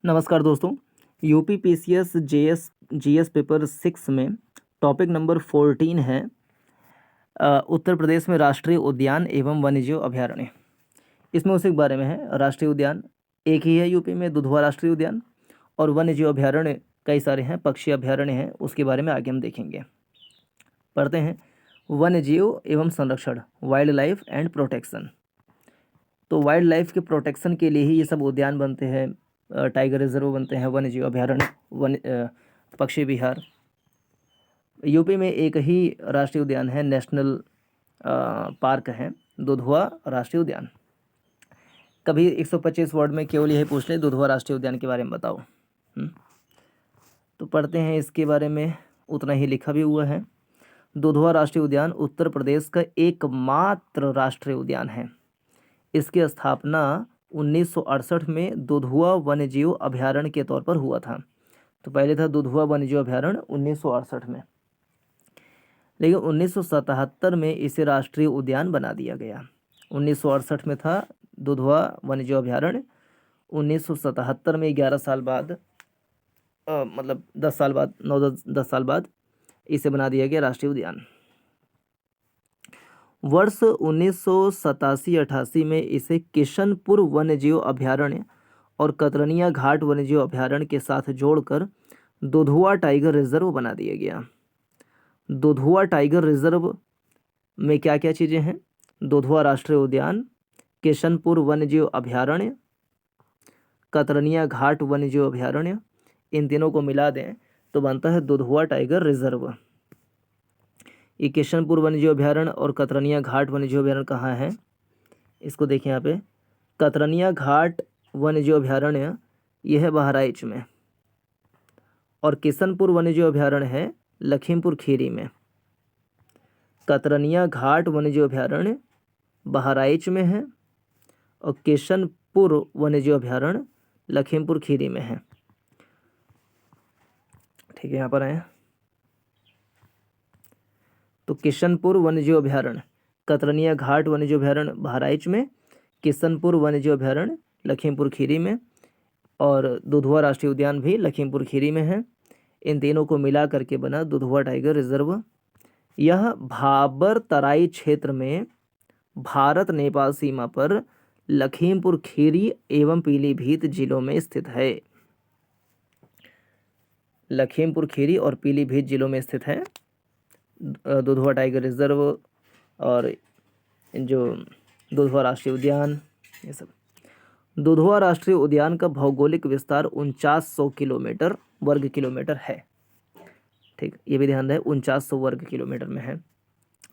नमस्कार दोस्तों। UP PCS JS GS paper 6 में टॉपिक नंबर 14 है उत्तर प्रदेश में राष्ट्रीय उद्यान एवं वन्यजीव अभयारण्य। इसमें उसी के बारे में है। राष्ट्रीय उद्यान एक ही है यूपी में, दुधवा राष्ट्रीय उद्यान, और वन्यजीव अभयारण्य कई सारे हैं, पक्षी अभयारण्य हैं, उसके बारे में आगे हम देखेंगे। पढ़ते हैं वन्यजीव एवं संरक्षण, वाइल्ड लाइफ एंड प्रोटेक्शन। तो वाइल्ड लाइफ के प्रोटेक्शन के लिए ही ये सब उद्यान बनते हैं, टाइगर रिजर्व बनते हैं, वन्यजीव अभयारण्य, पक्षी विहार। यूपी में एक ही राष्ट्रीय उद्यान है, नेशनल पार्क है, दुधवा राष्ट्रीय उद्यान। कभी 125 वर्ड में केवल यही पूछ ले, दुधवा राष्ट्रीय उद्यान के बारे में बताओ। तो पढ़ते हैं इसके बारे में, उतना ही लिखा भी हुआ है। दुधवा राष्ट्रीय उद्यान उत्तर प्रदेश का एकमात्र राष्ट्रीय उद्यान है। इसकी स्थापना 1968 में दुधवा वन्यजीव अभयारण्य के तौर पर हुआ था। तो पहले था दुधवा वन्यजीव अभयारण्य 1968 में, लेकिन 1977 में इसे राष्ट्रीय उद्यान बना दिया गया। 1968 में था दुधवा वन्यजीव अभयारण्य, 1977 में 11 साल बाद, मतलब 10 साल बाद, 9-10 साल बाद इसे बना दिया गया राष्ट्रीय उद्यान। वर्ष 1987-88 में इसे किशनपुर वन्यजीव अभयारण्य और कतरनिया घाट वन्यजीव अभयारण्य के साथ जोड़कर दुधवा टाइगर रिजर्व बना दिया गया। दुधवा टाइगर रिजर्व में क्या क्या चीज़ें हैं? दुधवा राष्ट्रीय उद्यान, किशनपुर वन्यजीव अभयारण्य, कतरनिया घाट वन्यजीव अभयारण्य, इन तीनों को मिला दें तो बनता है दुधवा टाइगर रिजर्व। ये किशनपुर वन्यजीव अभयारण्य और कतरनिया घाट वन्यजीव अभयारण्य कहाँ है? इसको देखें यहाँ पे, कतरनिया घाट वन्यजीव अभयारण्य यह है बहराइच में, और किशनपुर वन्यजीव अभयारण्य है लखीमपुर खीरी में। कतरनिया घाट वन्यजीव अभयारण्य बहराइच में है और किशनपुर वन्यजीव अभयारण्य लखीमपुर खीरी में है। ठीक है, यहाँ पर आए तो किशनपुर वन्यजीव अभयारण्य, कतरनिया घाट वन्यजीव अभयारण्य बहराइच में, किशनपुर वन्यजीव अभयारण्य लखीमपुर खीरी में, और दुधवा राष्ट्रीय उद्यान भी लखीमपुर खीरी में है। इन तीनों को मिला करके बना दुधवा टाइगर रिजर्व। यह भाबर तराई क्षेत्र में भारत नेपाल सीमा पर लखीमपुर खीरी एवं पीलीभीत जिलों में स्थित है। लखीमपुर खीरी और पीलीभीत जिलों में स्थित है दुधवा टाइगर रिजर्व और जो दुधवा राष्ट्रीय उद्यान, ये सब। दुधवा राष्ट्रीय उद्यान का भौगोलिक विस्तार 4900 किलोमीटर वर्ग किलोमीटर है। ठीक, ये भी ध्यान रहे, 4900 वर्ग किलोमीटर में है।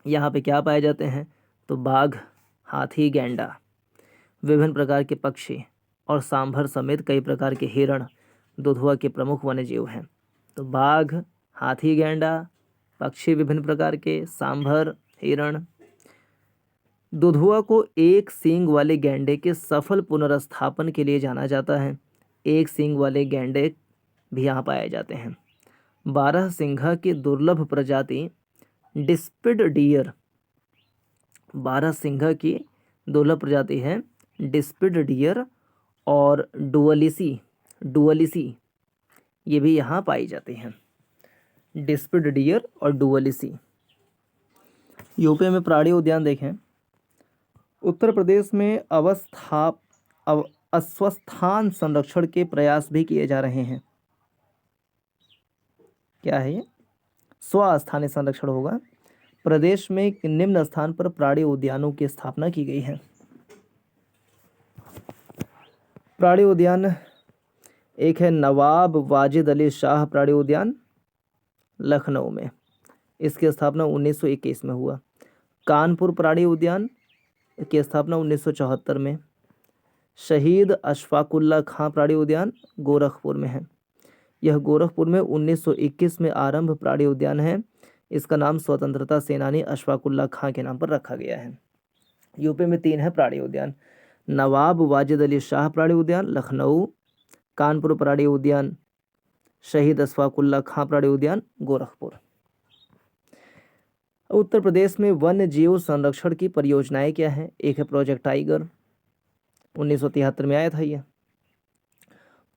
यहाँ पे क्या पाए जाते हैं? तो बाघ, हाथी, गैंडा, विभिन्न प्रकार के पक्षी और सांभर समेत कई प्रकार के हिरण दुधवा के प्रमुख वन्यजीव हैं। तो बाघ, हाथी, गैंडा, पक्षी विभिन्न प्रकार के, सांभर, हिरण। दुधवा को एक सींग वाले गैंडे के सफल पुनर्स्थापन के लिए जाना जाता है। एक सींग वाले गैंडे भी यहाँ पाए जाते हैं। 12 सिंघा की दुर्लभ प्रजाति डिस्पिड डियर, 12 सिंघा की दुर्लभ प्रजाति है डिस्पिड डियर और डुअलिसी, ये भी यहाँ पाई जाती हैं। डिस्पिड डियर और डुअलिसी। यूपी में प्राणी उद्यान देखें। उत्तर प्रदेश में अस्वस्थान संरक्षण के प्रयास भी किए जा रहे हैं। क्या है ये? स्वस्थानीय संरक्षण होगा। प्रदेश में निम्न स्थान पर प्राणी उद्यानों की स्थापना की गई है। प्राणी उद्यान एक है नवाब वाजिद अली शाह प्राणी उद्यान लखनऊ में, इसकी स्थापना 1921 में हुआ। कानपुर प्राणी उद्यान की स्थापना 1974 में। शहीद अशफाकुल्ला खां प्राणी उद्यान गोरखपुर में है। यह गोरखपुर में 1921 में आरंभ प्राणी उद्यान है। इसका नाम स्वतंत्रता सेनानी अशफाकुल्ला खां के नाम पर रखा गया है। यूपी में 3 है प्राणी उद्यान, नवाब वाजिद अली शाह प्राणी उद्यान लखनऊ, कानपुर प्राणी उद्यान, शहीद अशफाकुल्ला खां प्राणी उद्यान गोरखपुर। उत्तर प्रदेश में वन्य जीव संरक्षण की परियोजनाएं क्या हैं? एक है प्रोजेक्ट टाइगर, 1973 में आया था ये।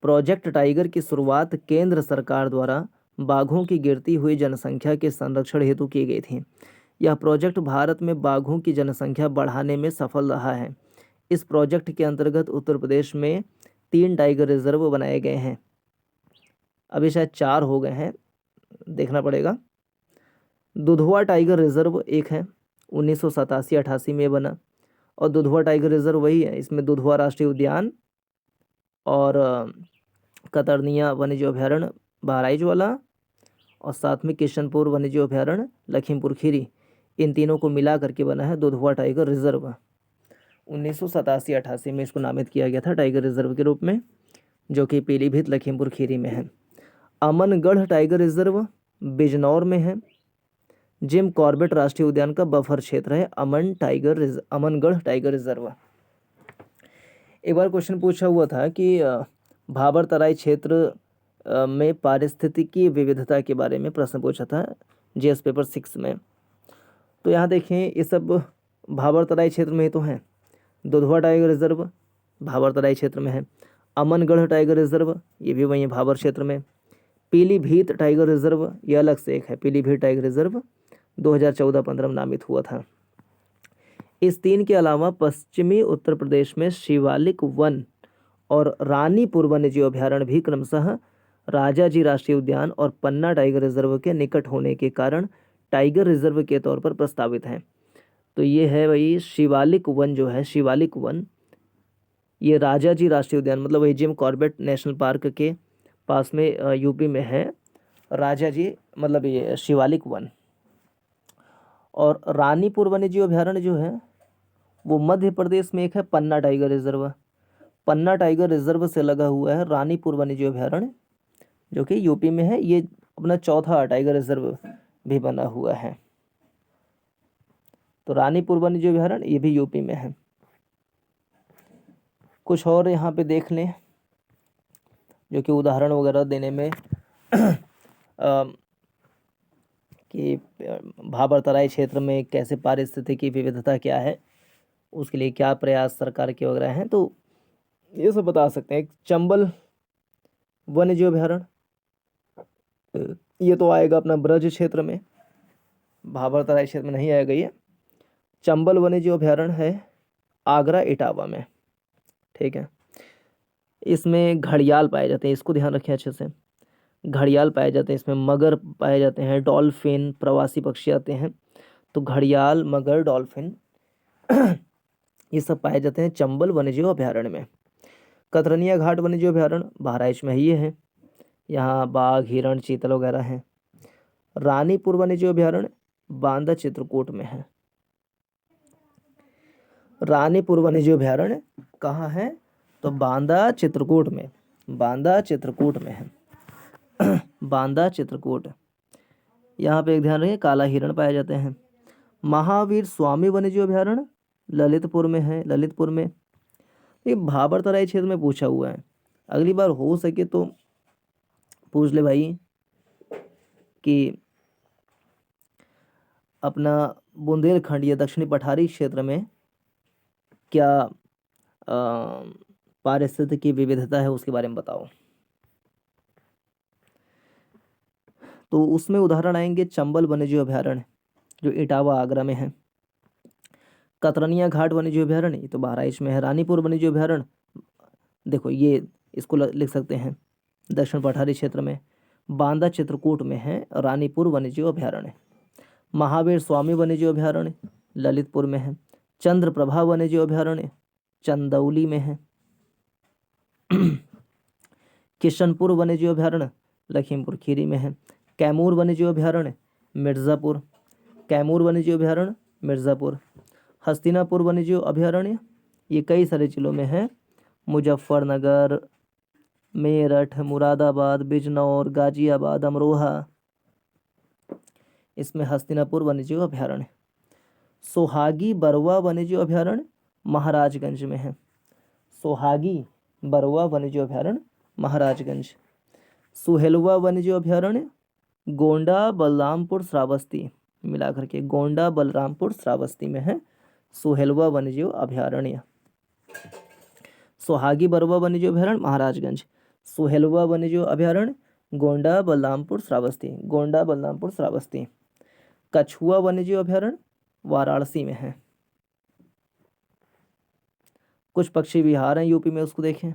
प्रोजेक्ट टाइगर की शुरुआत केंद्र सरकार द्वारा बाघों की गिरती हुई जनसंख्या के संरक्षण हेतु की गई थी। यह प्रोजेक्ट भारत में बाघों की जनसंख्या बढ़ाने में सफल रहा है। इस प्रोजेक्ट के अंतर्गत उत्तर प्रदेश में 3 टाइगर रिजर्व बनाए गए हैं। अभी शायद 4 हो गए हैं, देखना पड़ेगा। दुधवा टाइगर रिजर्व एक है, 1987-88 में बना, और दुधवा टाइगर रिजर्व वही है। इसमें दुधवा राष्ट्रीय उद्यान और कतरनिया वन्यजीव अभयारण्य बहराइच वाला, और साथ में किशनपुर वन्यजीव अभयारण्य लखीमपुर खीरी, इन तीनों को मिला करके बना है दुधवा टाइगर रिजर्व। 1987-88 में इसको नामित किया गया था टाइगर रिजर्व के रूप में, जो कि पीलीभीत लखीमपुर खीरी में है। अमनगढ़ टाइगर रिजर्व बिजनौर में है। जिम कॉर्बेट राष्ट्रीय उद्यान का बफर क्षेत्र है अमनगढ़ टाइगर रिजर्व। एक बार क्वेश्चन पूछा हुआ था कि भाबर तराई क्षेत्र में पारिस्थितिकी विविधता के बारे में प्रश्न पूछा था जीएस पेपर 6 में। तो यहाँ देखें, ये सब भाबर तराई क्षेत्र में ही तो हैं। दुधवा टाइगर रिजर्व भाबर तराई क्षेत्र में है। अमनगढ़ टाइगर रिजर्व ये भी वहीं भाबर क्षेत्र में। पीलीभीत टाइगर रिजर्व ये अलग से एक है, पीलीभीत टाइगर रिजर्व 2014-15 में नामित हुआ था। इस 3 के अलावा पश्चिमी उत्तर प्रदेश में शिवालिक वन और रानीपुर वन्यजीव अभयारण्य भी क्रमशः राजाजी राष्ट्रीय उद्यान और पन्ना टाइगर रिजर्व के निकट होने के कारण टाइगर रिजर्व के तौर पर प्रस्तावित हैं। तो ये है वही शिवालिक वन, जो है शिवालिक वन, ये राजाजी राष्ट्रीय उद्यान मतलब वही जिम कॉर्बेट नेशनल पार्क के पास में यूपी में है राजाजी, मतलब ये शिवालिक वन। और रानीपुर वन्यजीव अभयारण्य जो है वो मध्य प्रदेश में एक है, पन्ना टाइगर रिजर्व। पन्ना टाइगर रिजर्व से लगा हुआ है रानीपुर वन्यजीव अभयारण्य, जो कि यूपी में है। ये अपना चौथा टाइगर रिजर्व भी बना हुआ है। तो रानीपुर वन्यजीव अभयारण्य ये भी यूपी में है। कुछ और यहाँ पे देख लें, जो कि उदाहरण वगैरह देने में कि भाबर तराई क्षेत्र में कैसे पारिस्थितिकी विविधता क्या है, उसके लिए क्या प्रयास सरकार के वगैरह हैं, तो ये सब बता सकते हैं। एक चंबल वन्यजीव अभयारण्य, ये तो आएगा अपना ब्रज क्षेत्र में, भाबर तराई क्षेत्र में नहीं आएगा ये। चंबल वन्यजीव अभयारण्य है आगरा इटावा में, ठीक है। इसमें घड़ियाल पाए जाते हैं, इसको ध्यान रखें अच्छे से। घड़ियाल पाए जाते हैं इसमें, मगर पाए जाते हैं, डॉल्फिन, प्रवासी पक्षी आते हैं। तो घड़ियाल, मगर, डॉल्फिन ये सब पाए जाते हैं चंबल वन्यजीव अभयारण्य में। कतरनिया घाट वन्यजीव अभयारण्य बहराइच में ये है, यहाँ बाघ, हिरण, चीतल वगैरह हैं। रानीपुर वन्यजीव अभयारण्य बांदा चित्रकूट में है। रानीपुर वन्यजीव अभयारण्य कहाँ है? तो बांदा चित्रकूट में, बांदा चित्रकूट में है बांदा चित्रकूट। यहाँ पे एक ध्यान रखिए, काला हिरण पाए जाते हैं। महावीर स्वामी वन्यजीव अभयारण्य ललितपुर में है, ललितपुर में। ये भाबर तराई क्षेत्र में पूछा हुआ है, अगली बार हो सके तो पूछ ले भाई कि अपना बुंदेलखंड या दक्षिणी पठारी क्षेत्र में क्या पारिस्थितिकी विविधता है उसके बारे में बताओ। तो उसमें उदाहरण आएंगे चंबल वन्यजीव अभयारण्य जो इटावा आगरा में है। कतरनिया घाट वन्यजीव अभयारण्य ये तो बहराइच में है। रानीपुर वन्यजीव अभयारण्य देखो ये इसको लिख सकते हैं दक्षिण पठारी क्षेत्र में। बांदा चित्रकूट में है रानीपुर वन्यजीव अभयारण्य। महावीर स्वामी वन्यजीव अभयारण्य ललितपुर में है। चंद्रप्रभा वन्यजीव अभयारण्य चंदौली में है। किशनपुर वन्यजीव अभयारण्य लखीमपुर खीरी में है। कैमूर वन्यजीव अभयारण्य मिर्ज़ापुर, कैमूर वन्यजीव अभयारण्य मिर्ज़ापुर। हस्तिनापुर वन्यजीव अभयारण्य ये कई सारे जिलों में है, मुजफ्फरनगर, मेरठ, मुरादाबाद, बिजनौर, गाजियाबाद, अमरोहा, इसमें हस्तिनापुर वन्यजीव अभयारण्य। सोहागी बरवा वन्यजीव अभयारण्य महाराजगंज में है। सोहागी बरवा वन्यजीव अभयारण्य महाराजगंज। सुहेलवा वन्यजीव अभयारण्य गोंडा बलरामपुर श्रावस्ती मिला करके, गोंडा बलरामपुर श्रावस्ती में है सुहेलवा वन्यजीव अभयारण्य। सोहागी बरवा वन्यजीव अभयारण्य महाराजगंज। सुहेलवा वन्यजीव अभयारण्य, गोंडा बलरामपुर श्रावस्ती, गोंडा बलरामपुर श्रावस्ती। कछुआ वन्यजीव अभयारण्य वाराणसी में है। कुछ पक्षी विहार हैं यूपी में, उसको देखें।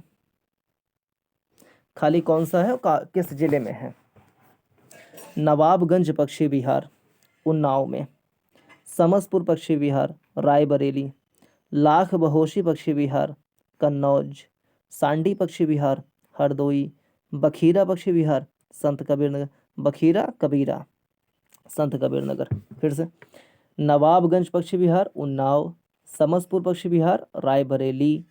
खाली कौन सा है और किस जिले में है? नवाबगंज पक्षी विहार उन्नाव में, समसपुर पक्षी विहार रायबरेली, लाख बहोशी पक्षी विहार कन्नौज, सांडी पक्षी विहार हरदोई, बखीरा पक्षी विहार संत कबीर नगर, बखीरा कबीरा संत कबीर नगर। फिर से, नवाबगंज पक्षी विहार उन्नाव, समसपुर पक्षी विहार रायबरेली,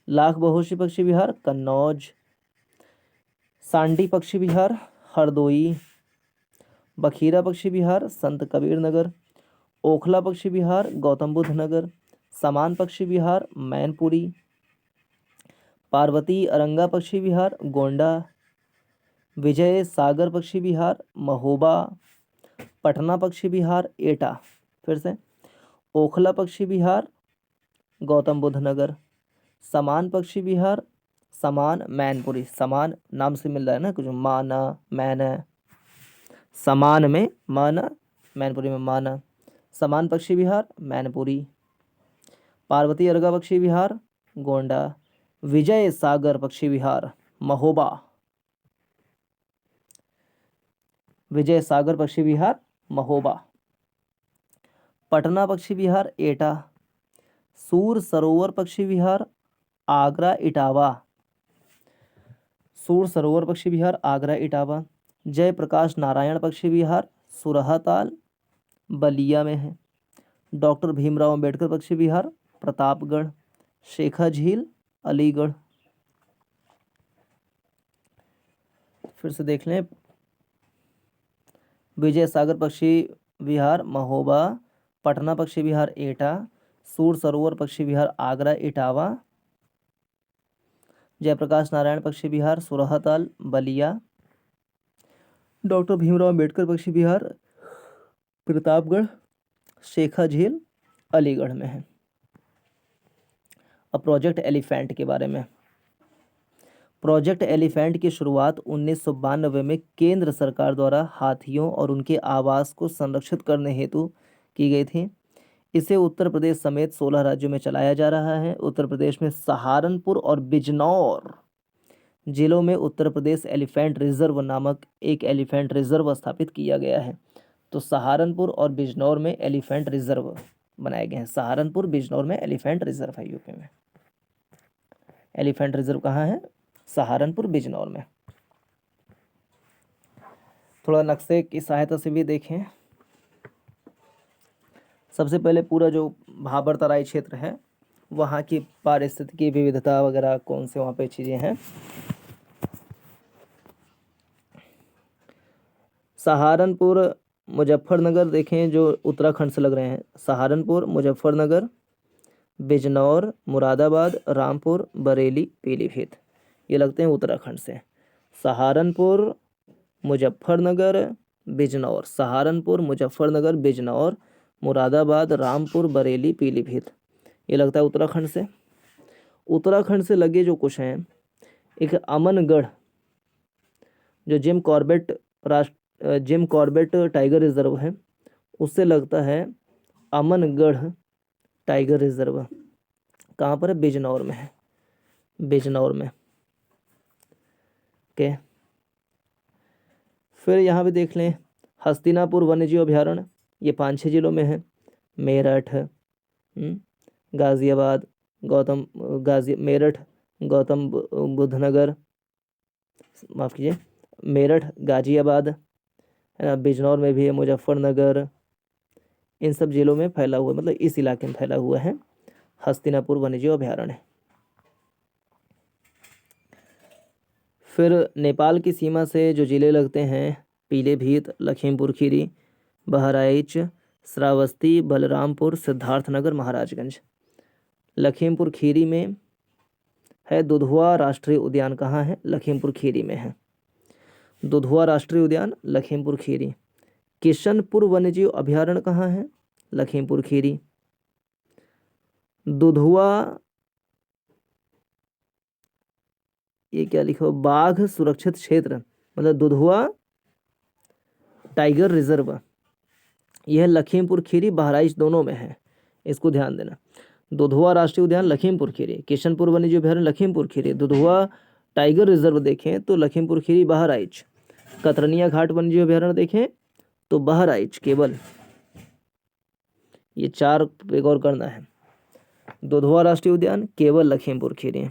लाख बहोशी पक्षी विहार कन्नौज, सांडी पक्षी विहार हरदोई, बखीरा पक्षी विहार संत कबीर नगर, ओखला पक्षी विहार गौतम बुद्ध नगर, समान पक्षी विहार मैनपुरी, पार्वती अरंगा पक्षी विहार गोंडा, विजय सागर पक्षी विहार महोबा, पटना पक्षी विहार एटा। फिर से, ओखला पक्षी विहार गौतम बुद्ध नगर, समान पक्षी विहार समान मैनपुरी, समान नाम से मिल रहा है ना कुछ, माना मैना, समान में माना, मैनपुरी में माना, समान पक्षी विहार मैनपुरी, पार्वती अर्गा पक्षी विहार गोंडा, विजय सागर पक्षी विहार महोबा, विजय सागर पक्षी विहार महोबा, पटना पक्षी विहार एटा, सूर सरोवर पक्षी विहार आगरा इटावा, सूर सरोवर पक्षी विहार आगरा इटावा, जयप्रकाश नारायण पक्षी विहार सुरहाताल बलिया में है, डॉक्टर भीमराव अंबेडकर पक्षी विहार प्रतापगढ़, शेखा झील अलीगढ़। फिर से देख लें, विजय सागर पक्षी विहार महोबा, पटना पक्षी विहार एटा, सूर सरोवर पक्षी विहार आगरा इटावा, जयप्रकाश नारायण पक्षी विहार सुरहाताल बलिया, डॉक्टर भीमराव अंबेडकर पक्षी विहार प्रतापगढ़, शेखा झील अलीगढ़ में है। अब प्रोजेक्ट एलिफेंट के बारे में। प्रोजेक्ट एलिफेंट की शुरुआत 1992 में केंद्र सरकार द्वारा हाथियों और उनके आवास को संरक्षित करने हेतु की गई थी। इसे उत्तर प्रदेश समेत 16 राज्यों में चलाया जा रहा है। उत्तर प्रदेश में सहारनपुर और बिजनौर जिलों में उत्तर प्रदेश एलिफेंट रिजर्व नामक एक एलिफेंट रिजर्व स्थापित किया गया है। तो सहारनपुर और बिजनौर में एलिफेंट रिजर्व बनाए गए हैं। सहारनपुर बिजनौर में एलिफेंट रिजर्व है यूपी में। एलिफेंट रिजर्व कहाँ है? सहारनपुर बिजनौर में। थोड़ा नक्शे की सहायता से भी देखें। सबसे पहले पूरा जो भाबर तराई क्षेत्र है वहाँ की पारिस्थितिकी विविधता वगैरह कौन से वहाँ पे चीज़ें हैं। सहारनपुर मुजफ्फरनगर देखें जो उत्तराखंड से लग रहे हैं। सहारनपुर, मुजफ्फरनगर, बिजनौर, मुरादाबाद, रामपुर, बरेली, पीलीभीत, ये लगते हैं उत्तराखंड से। सहारनपुर, मुजफ्फरनगर, बिजनौर, सहारनपुर, मुजफ्फरनगर, बिजनौर, मुरादाबाद, रामपुर, बरेली, पीलीभीत, ये लगता है उत्तराखंड से। उत्तराखंड से लगे जो कुछ हैं, एक अमनगढ़ जो जिम कॉर्बेट टाइगर रिजर्व है, उससे लगता है अमनगढ़ टाइगर रिजर्व। कहाँ पर है? बिजनौर में है, बिजनौर में। ओके, फिर यहाँ पे देख लें हस्तिनापुर वन्यजीव अभयारण्य, ये 5-6 जिलों में है। मेरठ, गाजियाबाद, मेरठ, गौतम बुद्ध नगर, माफ़ कीजिए, मेरठ, गाजियाबाद है ना, बिजनौर में भी है, मुजफ्फरनगर, इन सब जिलों में फैला हुआ, मतलब इस इलाके में फैला हुआ है हस्तिनापुर वन्यजीव अभयारण्य। फिर नेपाल की सीमा से जो ज़िले लगते हैं, पीलीभीत, लखीमपुर खीरी, बहराइच, श्रावस्ती, बलरामपुर, सिद्धार्थनगर, महाराजगंज। लखीमपुर खीरी में है दुधवा राष्ट्रीय उद्यान। कहाँ है? लखीमपुर खीरी में है दुधवा राष्ट्रीय उद्यान, लखीमपुर खीरी। किशनपुर वन्यजीव अभयारण्य कहाँ है? लखीमपुर खीरी। दुधवा ये क्या लिखा हो, बाघ सुरक्षित क्षेत्र मतलब दुधवा टाइगर रिजर्व, यह लखीमपुर खीरी बहराइच दोनों में है, इसको ध्यान देना। दुधवा राष्ट्रीय उद्यान लखीमपुर खीरी, किशनपुर वन्यजीव अभयारण्य लखीमपुर खीरी, दुधवा टाइगर रिजर्व देखें तो लखीमपुर खीरी बहराइच, कतरनिया घाट वन्यजीव अभयारण्य देखें तो बहराइच केवल, ये 4 पे गौर करना है। दुधवा राष्ट्रीय उद्यान केवल लखीमपुर खीरी,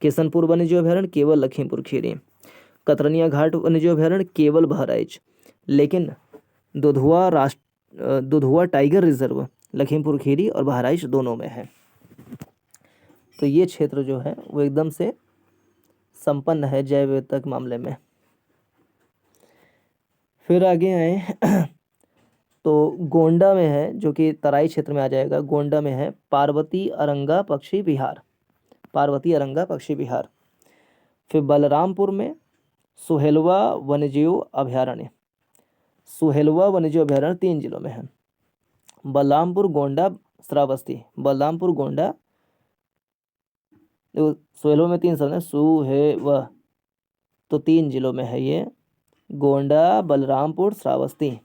किशनपुर वन्यजीव अभयारण्य केवल लखीमपुर खीरी, कतरनिया घाट वन्यजीव अभयारण्य केवल बहराइच, लेकिन दुधवा टाइगर रिजर्व लखीमपुर खीरी और बहराइच दोनों में है। तो ये क्षेत्र जो है वो एकदम से संपन्न है जैव विविधता के मामले में। फिर आगे आए तो गोंडा में है, जो कि तराई क्षेत्र में आ जाएगा, गोंडा में है पार्वती अरंगा पक्षी विहार, पार्वती अरंगा पक्षी विहार। फिर बलरामपुर में सुहेलवा वन्यजीव अभयारण्य, सुहेलवा वन्यजीव अभयारण्य 3 जिलों में है, बलरामपुर, गोंडा, श्रावस्ती, बलरामपुर, गोंडा, सुहेलवा में 3 शब्द है, सुहेवा, तो 3 जिलों में है ये, गोंडा, बलरामपुर, श्रावस्ती।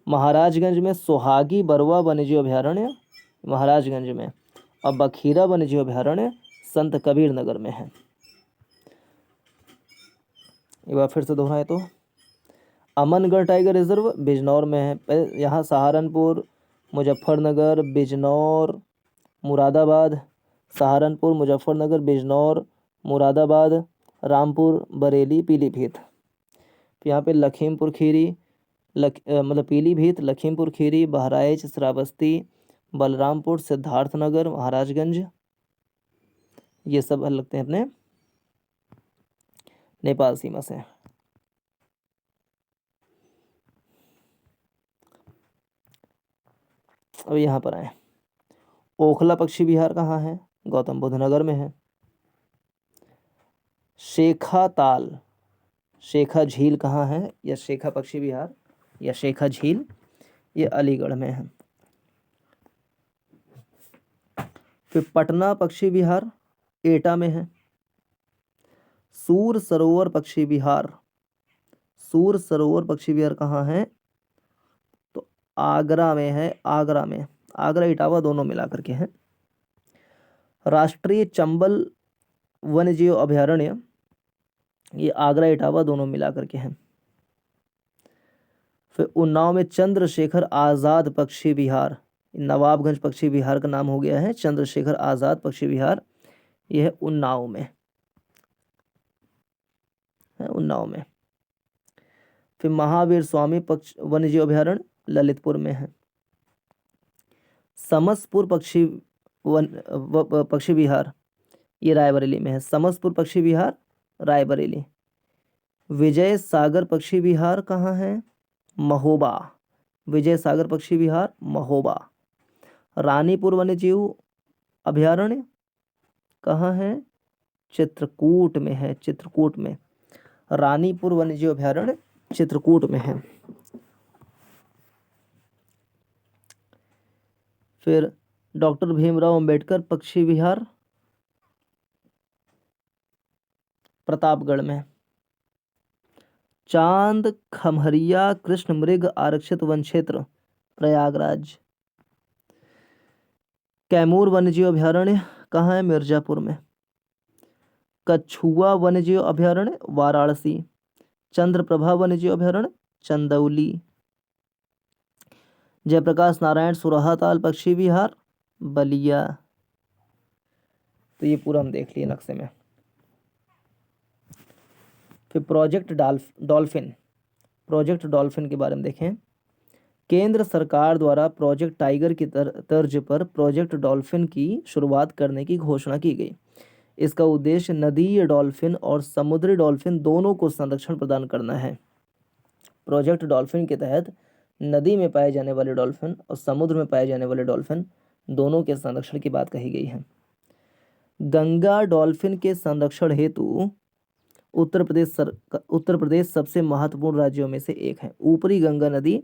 महाराजगंज में सोहागी बरवा वन्यजीव अभयारण्य महाराजगंज में, और बखीरा वन्यजीव अभयारण्य संत कबीर नगर में है। एक बार फिर से दोहराए तो अमनगढ़ टाइगर रिजर्व बिजनौर में है, यहाँ सहारनपुर, मुजफ्फरनगर, बिजनौर, मुरादाबाद, सहारनपुर, मुजफ्फरनगर, बिजनौर, मुरादाबाद, रामपुर, बरेली, पीलीभीत। यहाँ पे लखीमपुर खीरी, मतलब पीलीभीत, लखीमपुर खीरी, बहराइच, श्रावस्ती, बलरामपुर, सिद्धार्थनगर, महाराजगंज, ये सब लगते हैं अपने नेपाल सीमा से। अब यहाँ पर आए, ओखला पक्षी विहार कहाँ है, गौतम बुद्ध नगर में है। शेखा ताल, शेखा झील कहाँ है, या शेखा पक्षी विहार या शेखा झील, ये अलीगढ़ में है। फिर पटना पक्षी विहार एटा में है। सूर सरोवर पक्षी विहार, सूर सरोवर पक्षी विहार कहाँ है, तो आगरा में है, आगरा में, आगरा इटावा दोनों मिला करके है। राष्ट्रीय चंबल वन्यजीव अभयारण्य, ये आगरा इटावा दोनों मिला करके हैं। फिर उन्नाव में चंद्रशेखर आज़ाद पक्षी विहार, नवाबगंज पक्षी विहार का नाम हो गया है चंद्रशेखर आज़ाद पक्षी विहार, यह है उन्नाव में, है उन्नाव में। फिर महावीर स्वामी वन्यजीव अभयारण्य ललितपुर में है। समसपुर पक्षी विहार, ये रायबरेली में है, समसपुर पक्षी विहार रायबरेली। विजय सागर पक्षी विहार कहाँ है, महोबा, विजय सागर पक्षी विहार महोबा। रानीपुर वन्यजीव अभयारण्य कहाँ है, चित्रकूट में है, चित्रकूट में, रानीपुर वन्यजीव अभयारण्य चित्रकूट में है। फिर डॉक्टर भीमराव अंबेडकर पक्षी विहार प्रतापगढ़ में। चांद खमहरिया कृष्ण मृग आरक्षित वन क्षेत्र प्रयागराज। कैमूर वन्यजीव अभयारण्य कहाँ है, मिर्जापुर में। कछुआ वन्यजीव अभयारण्य वाराणसी। चंद्रप्रभा वन्यजीव अभयारण्य चंदौली। जयप्रकाश नारायण सुराहा ताल पक्षी विहार बलिया। तो ये पूरा हम देख लिए नक्शे में। फिर प्रोजेक्ट डॉल्फिन, प्रोजेक्ट डॉल्फिन के बारे में देखें। केंद्र सरकार द्वारा प्रोजेक्ट टाइगर की तर्ज पर प्रोजेक्ट डॉल्फिन की शुरुआत करने की घोषणा की गई। इसका उद्देश्य नदीय डॉल्फिन और समुद्री डॉल्फिन दोनों को संरक्षण प्रदान करना है। प्रोजेक्ट डॉल्फिन के तहत नदी में पाए जाने वाले डॉल्फिन और समुद्र में पाए जाने वाले डॉल्फिन दोनों के संरक्षण की बात कही गई है। गंगा डॉल्फिन के संरक्षण हेतु उत्तर प्रदेश सबसे महत्वपूर्ण राज्यों में से एक है। ऊपरी गंगा नदी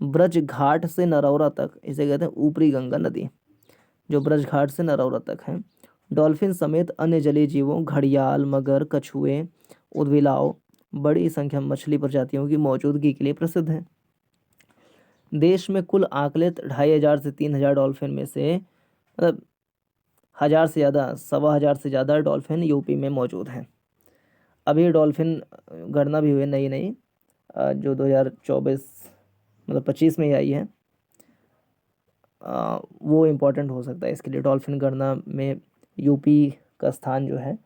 ब्रज घाट से नरौरा तक, इसे कहते हैं ऊपरी गंगा नदी, जो ब्रज घाट से नरौरा तक है, डॉल्फिन समेत अन्य जलीय जीवों घड़ियाल, मगर, कछुए, ऊदबिलाव बड़ी संख्या में मछली प्रजातियों की मौजूदगी के लिए प्रसिद्ध है। देश में कुल आकलित 2500 से 3000 डॉल्फिन में से मतलब 1000 से ज़्यादा, 1500 से ज़्यादा डॉल्फिन यूपी में मौजूद हैं। अभी डॉल्फिन गणना भी हुई नई नई जो 2024 मतलब 25 में ही आई है। वो इम्पोर्टेंट हो सकता है इसके लिए। डॉल्फिन गणना में यूपी का स्थान जो है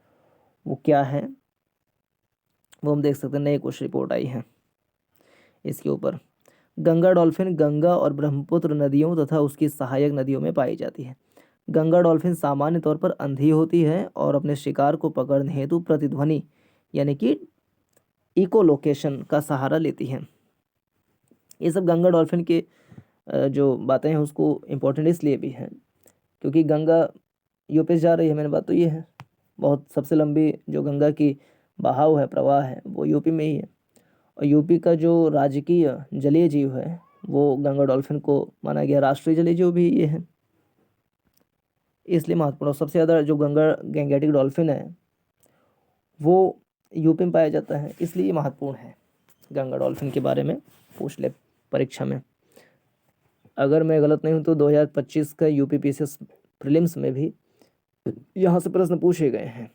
वो क्या है वो हम देख सकते हैं। नई कुछ रिपोर्ट आई है इसके ऊपर। गंगा डॉल्फिन गंगा और ब्रह्मपुत्र नदियों तथा उसकी सहायक नदियों में पाई जाती है। गंगा डॉल्फिन सामान्य तौर पर अंधी होती है और अपने शिकार को पकड़ने हेतु प्रतिध्वनि यानी कि इकोलोकेशन का सहारा लेती है। ये सब गंगा डॉल्फिन के जो बातें हैं उसको इम्पोर्टेंट इसलिए भी हैं क्योंकि गंगा यूपी से जा रही है। मैंने बात तो ये है, बहुत सबसे लंबी जो गंगा की बहाव है, प्रवाह है, वो यूपी में ही है। और यूपी का जो राजकीय जलीय जीव है वो गंगा डॉल्फिन को माना गया राष्ट्रीय जलीय जीव भी ये है, इसलिए महत्वपूर्ण। और सबसे ज़्यादा जो गैंगेटिक डॉल्फिन है वो यूपी में पाया जाता है, इसलिए ये महत्वपूर्ण है। गंगा डॉल्फिन के बारे में पूछ ले परीक्षा में। अगर मैं गलत नहीं हूँ तो 2025 का यूपी पीसीएस प्रीलिम्स में भी यहाँ से प्रश्न पूछे गए हैं,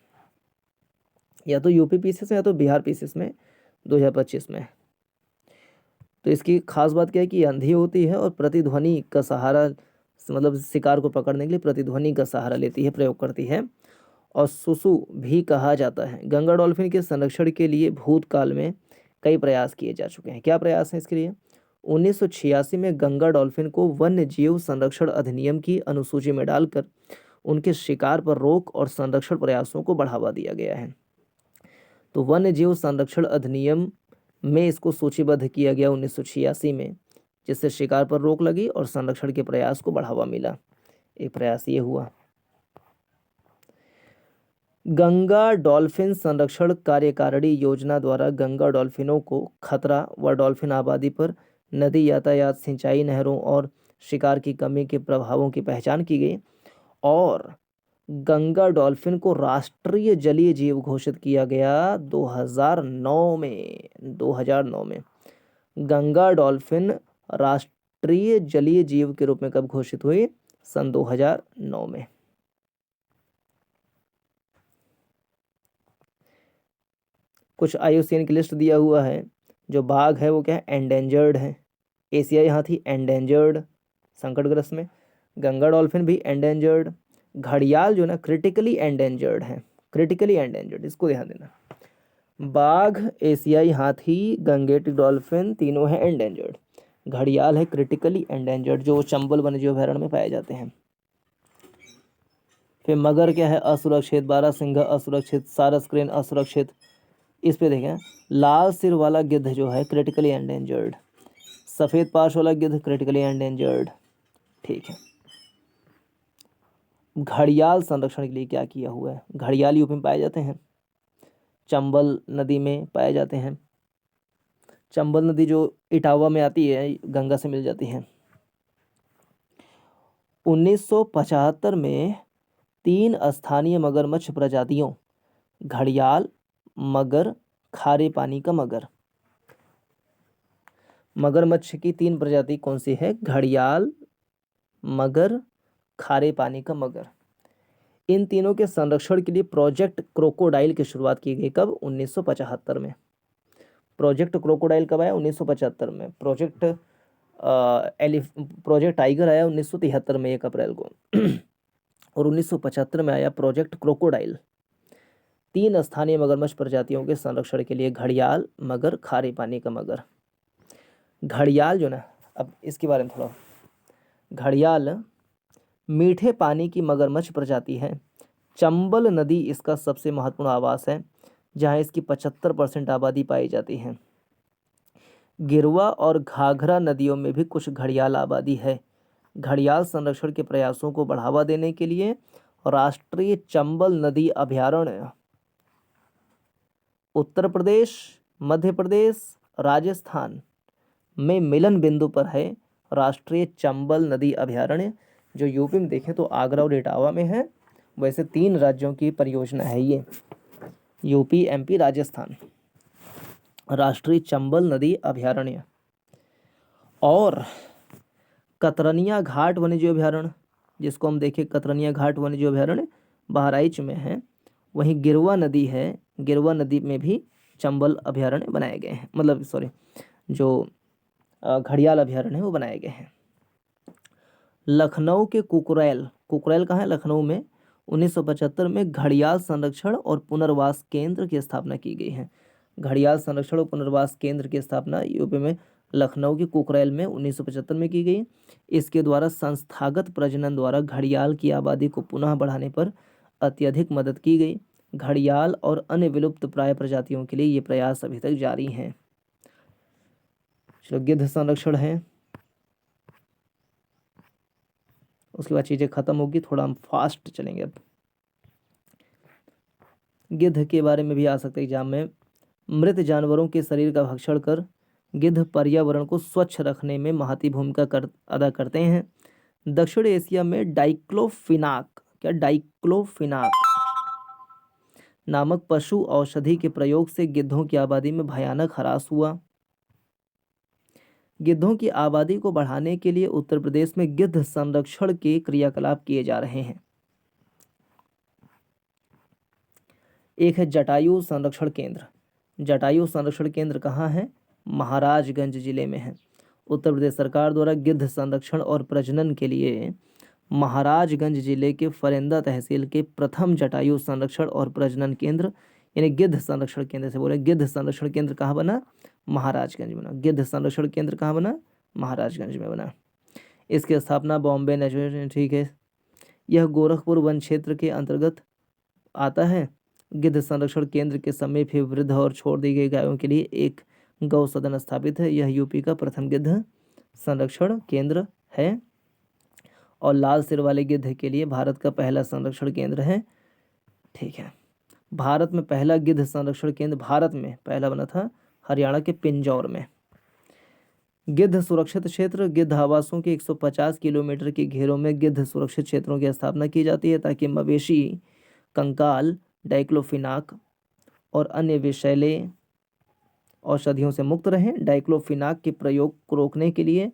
या तो यूपी पीसीएस में या तो बिहार पीसीएस में 2025 में। तो इसकी खास बात क्या है कि अंधी होती है और प्रतिध्वनि का सहारा मतलब शिकार को पकड़ने के लिए प्रतिध्वनि का सहारा लेती है, प्रयोग करती है। और सुसु भी कहा जाता है। गंगा डॉल्फिन के संरक्षण के लिए भूतकाल में कई प्रयास किए जा चुके हैं। क्या प्रयास हैं इसके लिए? 1986 में गंगा डॉल्फिन को वन्य जीव संरक्षण अधिनियम की अनुसूची में डालकर उनके शिकार पर रोक और संरक्षण प्रयासों को बढ़ावा दिया गया है। तो वन्य जीव संरक्षण अधिनियम में इसको सूचीबद्ध किया गया 1986 में, जिससे शिकार पर रोक लगी और संरक्षण के प्रयास को बढ़ावा मिला। एक प्रयास ये हुआ। गंगा डॉल्फिन संरक्षण कार्यकारिणी योजना द्वारा गंगा डॉल्फिनों को खतरा व डॉल्फिन आबादी पर नदी यातायात, सिंचाई, नहरों और शिकार की कमी के प्रभावों की पहचान की गई और गंगा डॉल्फिन को राष्ट्रीय जलीय जीव घोषित किया गया 2009 में। 2009 में गंगा डॉल्फिन राष्ट्रीय जलीय जीव के रूप में कब घोषित हुई? सन 2009 में। कुछ IUCN की लिस्ट दिया हुआ है। जो बाघ है वो क्या है? एंडेंजर्ड है। एशियाई हाथी एंडेंजर्ड, संकटग्रस्त में। गंगा डॉल्फिन भी एंडेंजर्ड। घड़ियाल जो ना क्रिटिकली एंडेंजर्ड है, क्रिटिकली एंडेंजर्ड, इसको ध्यान देना। बाघ, एशियाई हाथी, गंगेटिक डॉल्फिन तीनों हैं एंडेंजर्ड। घड़ियाल है क्रिटिकली एंडेंजर्ड जो चंबल वन्यजीव अभयारण्य में पाए जाते हैं। फिर मगर क्या है? असुरक्षित। बारहसिंगा असुरक्षित। सारस क्रेन असुरक्षित। इस पे देखें, लाल सिर वाला गिद्ध जो है क्रिटिकली एंडेंजर्ड। सफ़ेद पाश वाला गिद्ध क्रिटिकली एंडेंजर्ड। ठीक है। घड़ियाल संरक्षण के लिए क्या किया हुआ है? घड़ियाल यूपी में पाए जाते हैं, चंबल नदी में पाए जाते हैं। चंबल नदी जो इटावा में आती है, गंगा से मिल जाती है। 1975 में 3 स्थानीय मगरमच्छ प्रजातियों घड़ियाल, मगर, खारे पानी का मगर। मगरमच्छ की 3 प्रजाति कौन सी है? घड़ियाल, मगर, खारे पानी का मगर। इन तीनों के संरक्षण के लिए प्रोजेक्ट क्रोकोडाइल की शुरुआत की गई। कब? 1975 में। प्रोजेक्ट क्रोकोडाइल कब आया? 1975 में। प्रोजेक्ट टाइगर आया 1973 में 1 अप्रैल को और 1975 में आया प्रोजेक्ट क्रोकोडाइल। 3 स्थानीय मगरमच्छ प्रजातियों के संरक्षण के लिए घड़ियाल, मगर, खारे पानी का मगर। घड़ियाल जो ना, अब इसके बारे में थोड़ा। घड़ियाल मीठे पानी की मगरमच्छ प्रजाति है। चंबल नदी इसका सबसे महत्वपूर्ण आवास है, जहां इसकी 75% आबादी पाई जाती है। गिरवा और घाघरा नदियों में भी कुछ घड़ियाल आबादी है। घड़ियाल संरक्षण के प्रयासों को बढ़ावा देने के लिए राष्ट्रीय चंबल नदी अभयारण्य उत्तर प्रदेश, मध्य प्रदेश, राजस्थान में मिलन बिंदु पर है। राष्ट्रीय चंबल नदी अभयारण्य जो यूपी में देखें तो आगरा और इटावा में है वैसे 3 राज्यों की परियोजना है ये, यूपी, एमपी, राजस्थान। राष्ट्रीय चंबल नदी अभयारण्य और कतरनिया घाट वन्यजीव अभयारण्य, जिसको हम देखें कतरनिया घाट वन्यजीव अभयारण्य बहराइच में है। वहीं गिरवा नदी है, गिरवा नदी में भी चंबल अभयारण्य बनाए गए हैं, मतलब सॉरी जो घड़ियाल अभयारण्य है वो बनाए गए हैं। लखनऊ के कुकरैल, कुकरैल कहाँ है? लखनऊ में 1975 में घड़ियाल संरक्षण और पुनर्वास केंद्र की स्थापना की गई है। घड़ियाल संरक्षण और पुनर्वास केंद्र की स्थापना यूपी में लखनऊ के कुकरैल में 1975 में की गई। इसके द्वारा संस्थागत प्रजनन द्वारा घड़ियाल की आबादी को पुनः बढ़ाने पर अत्यधिक मदद की गई। घड़ियाल और अन्य विलुप्त प्राय प्रजातियों के लिए ये प्रयास अभी तक जारी हैं। चलो, गिद्ध संरक्षण है, उसके बाद चीज़ें खत्म होगी, थोड़ा हम फास्ट चलेंगे। अब गिद्ध के बारे में भी आ सकते एग्जाम में। मृत जानवरों के शरीर का भक्षण कर गिद्ध पर्यावरण को स्वच्छ रखने में महती भूमिका अदा करते हैं। दक्षिण एशिया में डाइक्लोफिनाक, क्या डाइक्लोफिनाक नामक पशु औषधि के प्रयोग से गिद्धों की आबादी में भयानक ह्रास हुआ। गिद्धों की आबादी को बढ़ाने के लिए उत्तर प्रदेश में गिद्ध संरक्षण के क्रियाकलाप किए जा रहे हैं। एक है जटायु संरक्षण केंद्र। जटायु संरक्षण केंद्र कहाँ है? महाराजगंज जिले में है। उत्तर प्रदेश सरकार द्वारा गिद्ध संरक्षण और प्रजनन के लिए महाराजगंज जिले के फरेंदा तहसील के प्रथम जटायु संरक्षण और प्रजनन केंद्र, यानी गिद्ध संरक्षण केंद्र से बोले, गिद्ध संरक्षण केंद्र कहाँ बना? महाराजगंज बना। गिद्ध संरक्षण केंद्र कहाँ बना? महाराजगंज में बना। इसकी स्थापना बॉम्बे नेशनल, ठीक है, यह गोरखपुर वन क्षेत्र के अंतर्गत आता है। गिद्ध संरक्षण केंद्र के समीप ही वृद्ध और छोड़ दी गई गायों के लिए एक गौ सदन स्थापित है। यह यूपी का प्रथम गिद्ध संरक्षण केंद्र है और लाल सिर वाले गिद्ध के लिए भारत का पहला संरक्षण केंद्र है। ठीक है, भारत में पहला गिद्ध संरक्षण केंद्र भारत में पहला बना था हरियाणा के पिंजौर में। गिद्ध सुरक्षित क्षेत्र, गिद्ध आवासों के 150 किलोमीटर के घेरों में गिद्ध सुरक्षित क्षेत्रों की स्थापना की जाती है ताकि मवेशी कंकाल, डाइक्लोफिनाक और अन्य विषैले औषधियों से मुक्त रहें। डाइक्लोफिनाक के प्रयोग को रोकने के लिए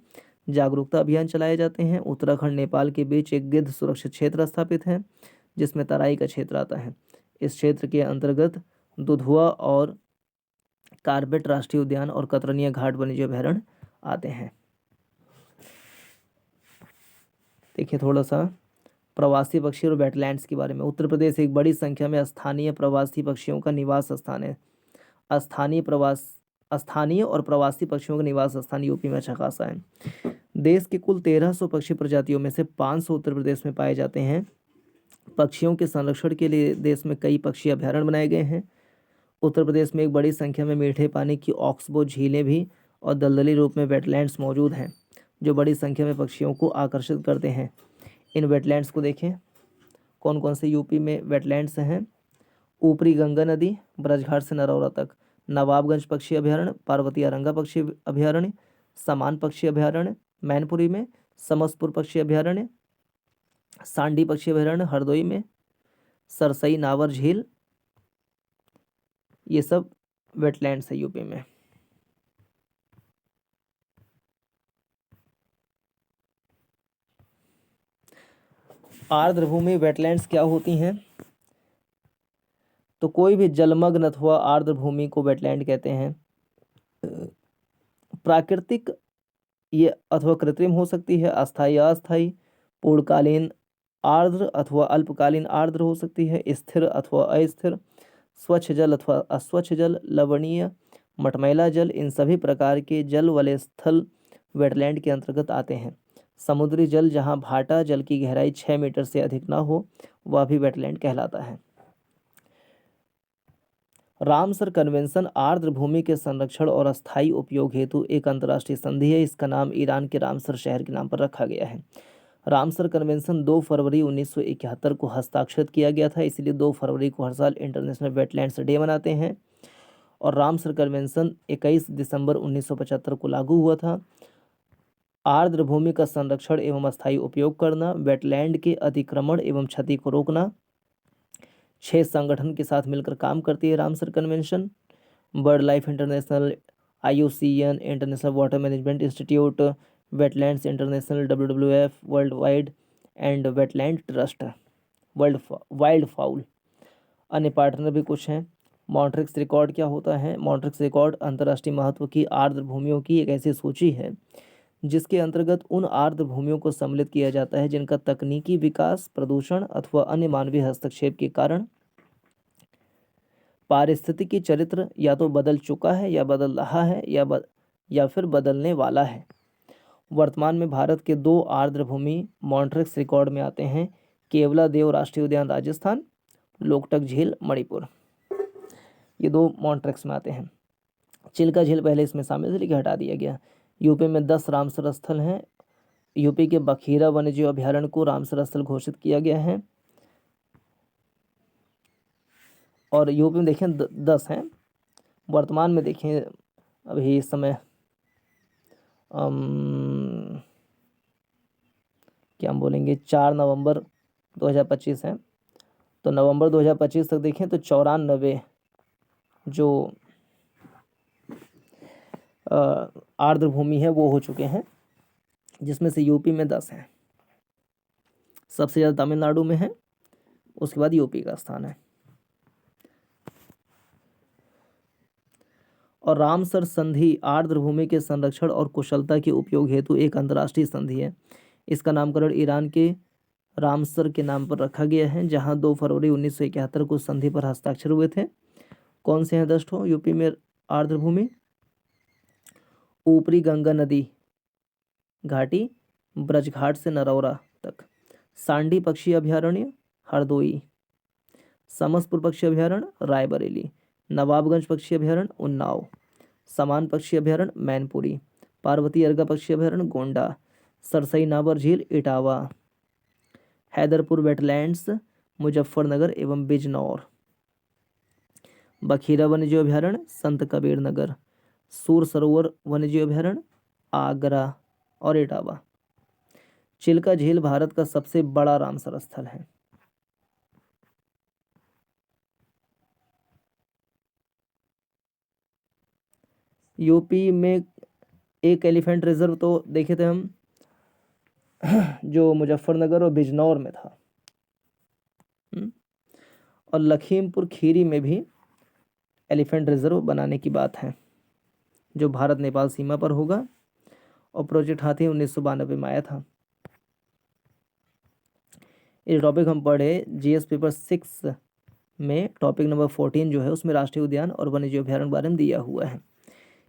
जागरूकता अभियान चलाए जाते हैं। उत्तराखंड नेपाल के बीच एक गिद्ध सुरक्षित क्षेत्र स्थापित है जिसमें तराई का क्षेत्र आता है। इस क्षेत्र के अंतर्गत दुधवा और कार्बेट राष्ट्रीय उद्यान और कतरनिया घाट वन्यजीव अभयारण्य आते हैं। देखिए थोड़ा सा प्रवासी पक्षी और वेटलैंड्स के बारे में। उत्तर प्रदेश एक बड़ी संख्या में स्थानीय प्रवासी पक्षियों का निवास स्थान है। स्थानीय और प्रवासी पक्षियों का निवास स्थान यूपी में अच्छा खासा है। देश के कुल 1300 पक्षी प्रजातियों में से 500 उत्तर प्रदेश में पाए जाते हैं। पक्षियों के संरक्षण के लिए देश में कई पक्षी अभयारण्य बनाए गए हैं। उत्तर प्रदेश में एक बड़ी संख्या में मीठे पानी की ऑक्सबो झीलें भी और दलदली रूप में वेटलैंड्स मौजूद हैं जो बड़ी संख्या में पक्षियों को आकर्षित करते हैं। इन वेटलैंड्स को देखें, कौन कौन से यूपी में वेटलैंड्स हैं। ऊपरी गंगा नदी, ब्रजघाट से नरौरा तक, नवाबगंज पक्षी अभयारण्य, पार्वती अरंगा पक्षी अभयारण्य, समान पक्षी अभयारण्य मैनपुरी में, समस्तपुर पक्षी अभयारण्य, सांडी पक्षी अभयारण्य हरदोई में, सरसई नावर झील, ये सब वेटलैंड्स है यूपी में। आर्द्रभूमि वेटलैंड्स क्या होती हैं? तो कोई भी जलमग्न अथवा आर्द्र भूमि को वेटलैंड कहते हैं। प्राकृतिक ये अथवा कृत्रिम हो सकती है, अस्थायी अस्थायी, पूर्णकालीन आर्द्र अथवा अल्पकालीन आर्द्र हो सकती है, स्थिर अथवा अस्थिर, स्वच्छ जल अथवा अस्वच्छ जल, लवणीय, मटमैला जल, इन सभी प्रकार के जल वाले स्थल वेटलैंड के अंतर्गत आते हैं। समुद्री जल जहाँ भाटा जल की गहराई 6 मीटर से अधिक ना हो वह भी वेटलैंड कहलाता है। रामसर कन्वेंशन आर्द्र भूमि के संरक्षण और अस्थायी उपयोग हेतु एक अंतर्राष्ट्रीय संधि है। इसका नाम ईरान के रामसर शहर के नाम पर रखा गया है। रामसर कन्वेंशन 2 फरवरी 1971 को हस्ताक्षरित किया गया था, इसलिए 2 फरवरी को हर साल इंटरनेशनल वेटलैंड्स डे मनाते हैं। और रामसर कन्वेंशन 21 दिसंबर 1975 को लागू हुआ था। आर्द्र भूमि का संरक्षण एवं अस्थायी उपयोग करना, वेटलैंड के अतिक्रमण एवं क्षति को रोकना, 6 संगठन के साथ मिलकर काम करती है Ramsar convention. Bird life international, IUCN international water management institute, wetlands international, WWF world wide and wetland trust, wild foul. अन्य पार्टनर भी कुछ हैं। मॉन्ट्रिक्स रिकॉर्ड क्या होता है? मॉन्ट्रिक्स रिकॉर्ड अंतर्राष्ट्रीय महत्व की आर्द्र भूमियों की एक ऐसी सूची है जिसके अंतर्गत उन आर्द्र भूमियों को सम्मिलित किया जाता है जिनका तकनीकी विकास, प्रदूषण अथवा अन्य मानवीय हस्तक्षेप के कारण पारिस्थितिकी चरित्र या तो बदल चुका है या बदल रहा है या फिर बदलने वाला है। वर्तमान में भारत के 2 आर्द्र भूमि मॉन्ट्रिक्स रिकॉर्ड में आते हैं, केवलादेव राष्ट्रीय उद्यान राजस्थान, लोकटक झील मणिपुर। ये 2 मॉन्ट्रिक्स में आते हैं। चिल्का झील पहले इसमें शामिल थे लेकिन हटा दिया गया। यूपी में 10 रामसर स्थल हैं। यूपी के बखीरा वन्यजीव अभयारण्य को रामसर स्थल घोषित किया गया है। और यूपी में देखें 10 हैं। वर्तमान में देखें अभी इस समय क्या हम बोलेंगे 4 नवंबर 2025 है, तो नवंबर 2025 तक देखें तो 94 जो आर्द्र भूमि है वो हो चुके हैं, जिसमें से यूपी में 10 हैं। सबसे ज़्यादा तमिलनाडु में है, उसके बाद यूपी का स्थान है। और रामसर संधि आर्द्र भूमि के संरक्षण और कुशलता के उपयोग हेतु एक अंतर्राष्ट्रीय संधि है। इसका नामकरण ईरान के रामसर के नाम पर रखा गया है, जहां 2 फरवरी 1971 को संधि पर हस्ताक्षर हुए थे। कौन से हैं 10 ठो यूपी में आर्द्र भूमि? ऊपरी गंगा नदी घाटी ब्रजघाट से नरौरा तक, सांडी पक्षी अभयारण्य हरदोई, समसपुर पक्षी अभयारण्य रायबरेली, नवाबगंज पक्षी अभयारण्य उन्नाव, समान पक्षी अभयारण्य मैनपुरी, पार्वती अर्गा पक्षी अभयारण्य गोंडा, सरसई नाबर झील इटावा, हैदरपुर वेटलैंड्स मुजफ्फरनगर एवं बिजनौर, बखीरा वन्यजीव अभयारण्य संत कबीर नगर, सूर सरोवर वन्यजीव अभयारण्य आगरा और इटावा। चिल्का झील भारत का सबसे बड़ा रामसर स्थल है। यूपी में एक एलिफेंट रिजर्व तो देखे थे हम जो मुजफ्फरनगर और बिजनौर में था। और लखीमपुर खीरी में भी एलिफेंट रिजर्व बनाने की बात है, जो भारत नेपाल सीमा पर होगा। और प्रोजेक्ट हाथी 1992 में आया था। ये टॉपिक हम पढ़े GS पेपर 6 में, टॉपिक नंबर 14 जो है उसमें राष्ट्रीय उद्यान और वन्यजीव अभयारण्य के बारे में दिया हुआ है।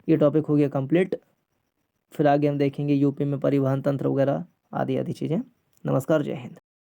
ये टॉपिक हो गया कंप्लीट। फिर आगे हम देखेंगे यूपी में परिवहन तंत्र वगैरह आदि आदि चीज़ें। नमस्कार, जय हिंद।